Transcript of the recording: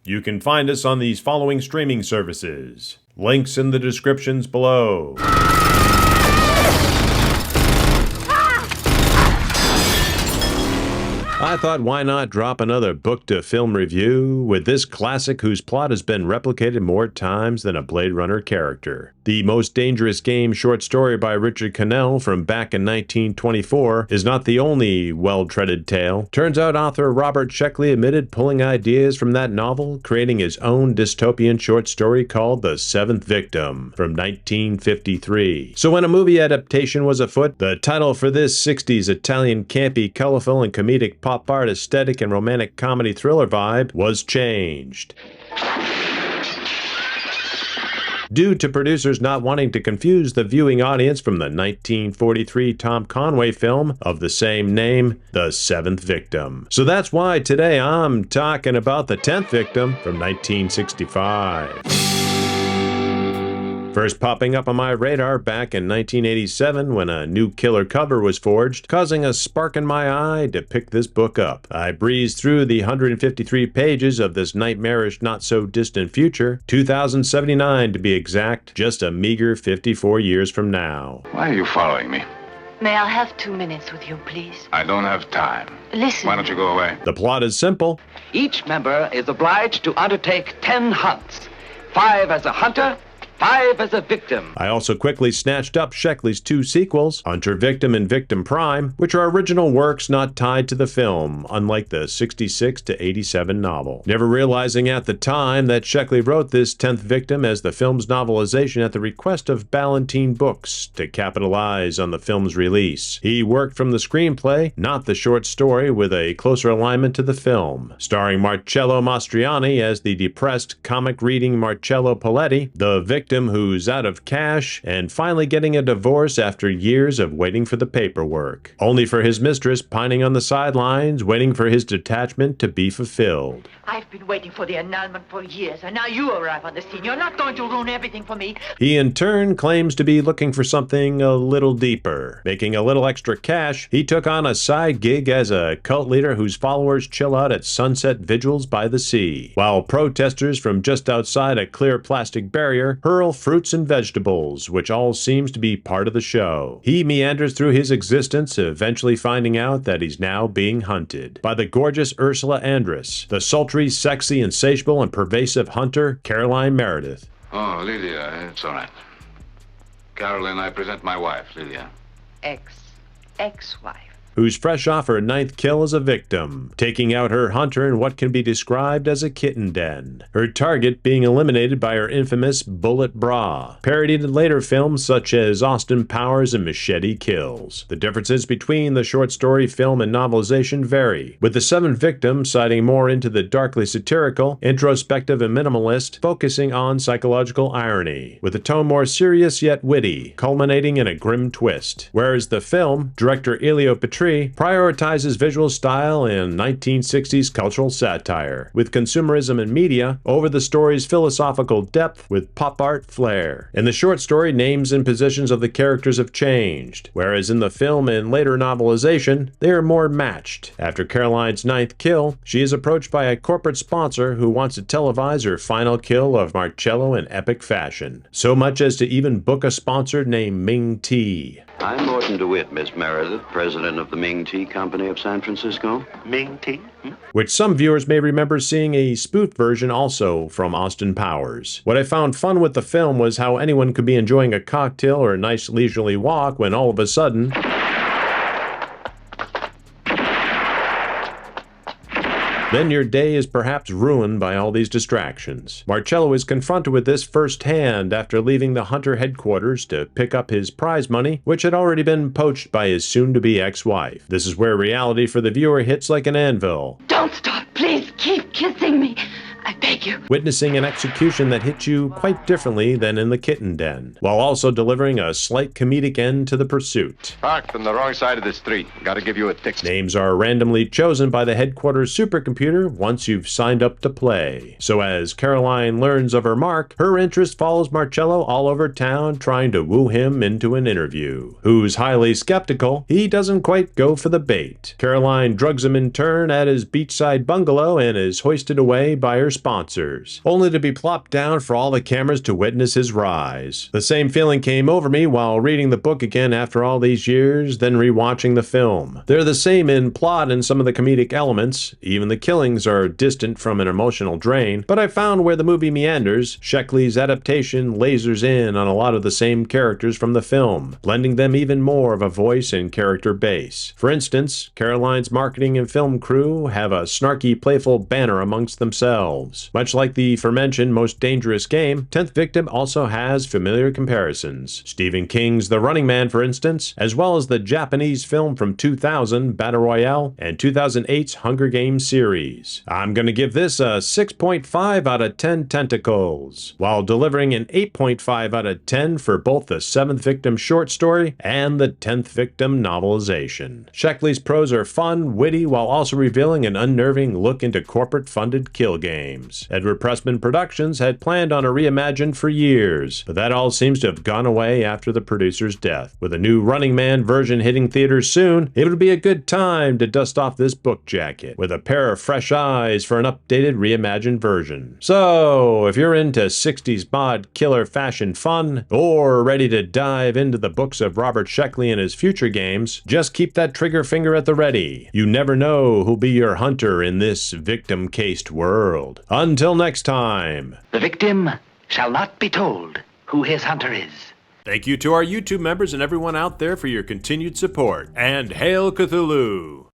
You can find us on these following streaming services. Links in the descriptions below. I thought, why not drop another book-to-film review with this classic whose plot has been replicated more times than a Blade Runner character. The Most Dangerous Game short story by Richard Connell from back in 1924 is not the only well-treaded tale. Turns out author Robert Sheckley admitted pulling ideas from that novel, creating his own dystopian short story called The Seventh Victim from 1953. So when a movie adaptation was afoot, the title for this 60s Italian campy, colorful, and comedic pop art aesthetic and romantic comedy thriller vibe was changed. Due to producers not wanting to confuse the viewing audience from the 1943 Tom Conway film of the same name, The Seventh Victim. So that's why today I'm talking about The 10th Victim from 1965. First popping up on my radar back in 1987 when a new killer cover was forged, causing a spark in my eye to pick this book up. I breezed through the 153 pages of this nightmarish not-so-distant future, 2079 to be exact, just a meager 54 years from now. Why are you following me? May I have 2 minutes with you, please? I don't have time. Listen. Why don't you go away? The plot is simple. Each member is obliged to undertake 10 hunts. 5 as a hunter, 5 as a victim. I also quickly snatched up Sheckley's 2 sequels, Hunter Victim and Victim Prime, which are original works not tied to the film, unlike the 66 to 87 novel. Never realizing at the time that Sheckley wrote this 10th Victim as the film's novelization at the request of Ballantine Books to capitalize on the film's release. He worked from the screenplay, not the short story, with a closer alignment to the film. Starring Marcello Mastroianni as the depressed, comic-reading Marcello Paletti, the victim who's out of cash and finally getting a divorce after years of waiting for the paperwork, only for his mistress pining on the sidelines, waiting for his detachment to be fulfilled. I've been waiting for the annulment for years, and now you arrive on the scene. You're not going to ruin everything for me. He in turn claims to be looking for something a little deeper. Making a little extra cash, he took on a side gig as a cult leader whose followers chill out at sunset vigils by the sea, while protesters from just outside a clear plastic barrier hurl fruits and vegetables, which all seems to be part of the show. He meanders through his existence, eventually finding out that he's now being hunted by the gorgeous Ursula Andress, the sultry, sexy, insatiable, and pervasive hunter, Caroline Meredith. Oh, Lydia, it's all right. Caroline, I present my wife, Lydia. Ex-wife. Who's fresh off her 9th kill as a victim, taking out her hunter in what can be described as a kitten den. Her target being eliminated by her infamous bullet bra, parodied in later films such as Austin Powers and Machete Kills. The differences between the short story, film, and novelization vary, with The Seventh Victim siding more into the darkly satirical, introspective, and minimalist, focusing on psychological irony, with a tone more serious yet witty, culminating in a grim twist. Whereas the film, director Elio Petri prioritizes visual style and 1960s cultural satire, with consumerism and media over the story's philosophical depth with pop art flair. In the short story, names and positions of the characters have changed, whereas in the film and later novelization, they are more matched. After Caroline's 9th kill, she is approached by a corporate sponsor who wants to televise her final kill of Marcello in epic fashion, so much as to even book a sponsor named Ming T. I'm Morton DeWitt, Miss Meredith, president of the Ming Tea Company of San Francisco. Ming Tea? Which some viewers may remember seeing a spoof version also from Austin Powers. What I found fun with the film was how anyone could be enjoying a cocktail or a nice leisurely walk when all of a sudden, then your day is perhaps ruined by all these distractions. Marcello is confronted with this firsthand after leaving the Hunter headquarters to pick up his prize money, which had already been poached by his soon-to-be ex-wife. This is where reality for the viewer hits like an anvil. Don't stop. Please keep kissing me. I beg you. Witnessing an execution that hits you quite differently than in the kitten den, while also delivering a slight comedic end to the pursuit. Parked on the wrong side of the street. Gotta give you a ticket. Names are randomly chosen by the headquarters supercomputer once you've signed up to play. So as Caroline learns of her mark, her interest follows Marcello all over town trying to woo him into an interview. Who's highly skeptical, he doesn't quite go for the bait. Caroline drugs him in turn at his beachside bungalow and is hoisted away by her sponsor. boxers, only to be plopped down for all the cameras to witness his rise. The same feeling came over me while reading the book again after all these years, then rewatching the film. They're the same in plot and some of the comedic elements, even the killings are distant from an emotional drain, but I found where the movie meanders, Sheckley's adaptation lasers in on a lot of the same characters from the film, blending them even more of a voice and character base. For instance, Caroline's marketing and film crew have a snarky, playful banner amongst themselves. Much like the aforementioned Most Dangerous Game, 10th Victim also has familiar comparisons. Stephen King's The Running Man, for instance, as well as the Japanese film from 2000, Battle Royale, and 2008's Hunger Games series. I'm going to give this a 6.5 out of 10 tentacles, while delivering an 8.5 out of 10 for both the 7th Victim short story and the 10th Victim novelization. Sheckley's prose are fun, witty, while also revealing an unnerving look into corporate-funded kill games. Edward Pressman Productions had planned on a reimagined for years, but that all seems to have gone away after the producer's death. With a new Running Man version hitting theaters soon, it would be a good time to dust off this book jacket with a pair of fresh eyes for an updated reimagined version. So, if you're into 60s mod killer fashion fun, or ready to dive into the books of Robert Sheckley and his future games, just keep that trigger finger at the ready. You never know who'll be your hunter in this victim-cased world. Until next time. The victim shall not be told who his hunter is. Thank you to our YouTube members and everyone out there for your continued support. And Hail Cthulhu!